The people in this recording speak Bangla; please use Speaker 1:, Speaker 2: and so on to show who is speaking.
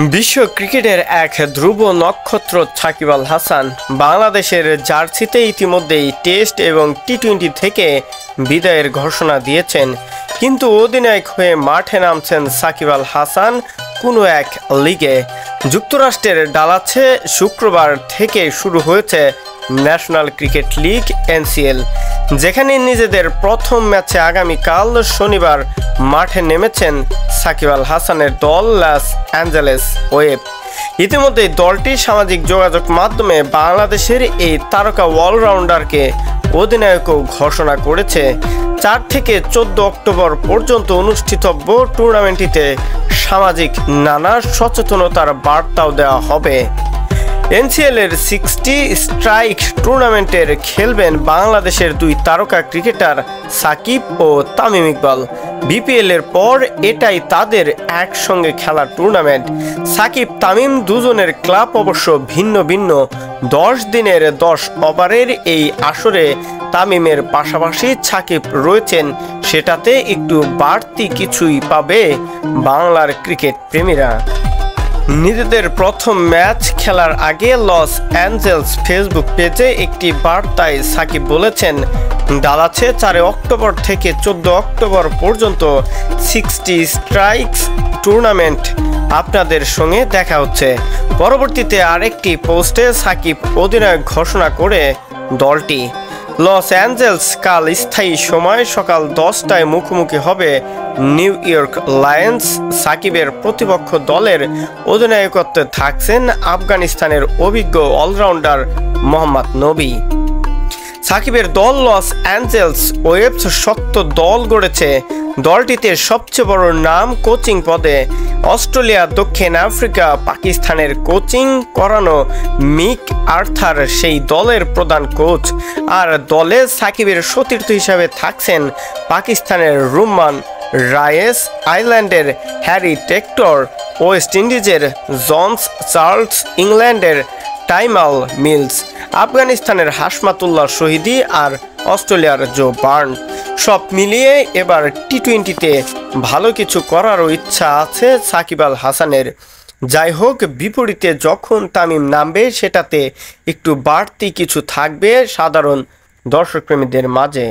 Speaker 1: বিশ্ব ক্রিকেটের এক ধ্রুব নক্ষত্র সাকিব আল হাসান বাংলাদেশের জার্সিতে ইতিমধ্যেই টেস্ট এবং টি-20 থেকে বিদায়ের ঘোষণা দিয়েছেন। কিন্তু অধিনায়ক হয়ে মাঠে নামছেন সাকিব আল হাসান কোনো এক লিগে। যুক্তরাষ্ট্রের ডালাসে শুক্রবার থেকে শুরু হয়েছে ন্যাশনাল ক্রিকেট লিগ NCL, যেখানে নিজেদের প্রথম ম্যাচে আগামীকাল শনিবার মাঠে নেমেছেন সাকিব আল হাসানের দল লস অ্যাঞ্জেলেস ওয়েভ। ইতিমধ্যে দলটি সামাজিক যোগাযোগ মাধ্যমে বাংলাদেশের এই তারকা অলরাউন্ডারকে অধিনায়কও ঘোষণা করেছে। 4 থেকে 14 অক্টোবর পর্যন্ত অনুষ্ঠিতব্য টুর্নামেন্টটিতে সামাজিক নানা সচেতনতার বার্তাও দেওয়া হবে। NCL এর 60 স্ট্রাইক টুর্নামেন্টের খেলবেন বাংলাদেশের দুই তারকা ক্রিকেটার সাকিব ও তামিম ইকবাল। BPL এর পর এটাই তাদের একসঙ্গে খেলার টুর্নামেন্ট। সাকিব তামিম দুজনের ক্লাব অবশ্য ভিন্ন ভিন্ন। 10 দিনের 10 ওভারের এই আসরে তামিমের পাশাপাশি সাকিব রয়েছেন, সেটাতে একটু বাড়তি কিছুই পাবে বাংলার ক্রিকেট প্রেমীরা। নিজেদের প্রথম ম্যাচ খেলার আগে লস অ্যাঞ্জেলস ফেসবুক পেজে একটি বার্তায় সাকিব বলেছেন, ডালাসে 4 অক্টোবর থেকে 14 অক্টোবর পর্যন্ত 60 স্ট্রাইকস টুর্নামেন্ট আপনাদের সঙ্গে দেখা হচ্ছে। পরবর্তীতে আরেকটি পোস্টে সাকিব অধিনায়ক ঘোষণা করে দলটি। লস অ্যাঞ্জেলস কাল স্থায়ী সময় সকাল 10টায় মুখোমুখি হবে নিউ ইয়র্ক লায়ন্স। সাকিবের প্রতিপক্ষ দলের অধিনায়কত্বে থাকছেন আফগানিস্তানের অভিজ্ঞ অলরাউন্ডার মোহাম্মদ নবী। সাকিবের দল লস অ্যাঞ্জেলস ওয়েভস শক্ত দল গড়েছে। দলটিতে সবচেয়ে বড় নাম কোচিং পদে অস্ট্রেলিয়া, দক্ষিণ আফ্রিকা, পাকিস্তানের কোচিং করানো মিক আর্থার সেই দলের প্রধান কোচ। আর দলে সাকিবের সতীর্থ হিসাবে থাকছেন পাকিস্তানের রুম্মান রায়েস, আয়ারল্যান্ডের হ্যারি টেক্টর, ওয়েস্ট ইন্ডিজের জন্স চার্লস, ইংল্যান্ডের টাইমাল মিলস, আফগানিস্তানের হাশমাতুল্লাহ শহীদি আর অস্ট্রেলিয়ার জো বার্ন। সব মিলিয়ে এবার টি-20তে ভালো কিছু করারও ইচ্ছা আছে সাকিব আল হাসানের। যাই হোক, বিপরীতে যখন তামিম নামবে সেটাতে একটু বাড়তি কিছু থাকবে সাধারণ দর্শকপ্রেমীদের মাঝে।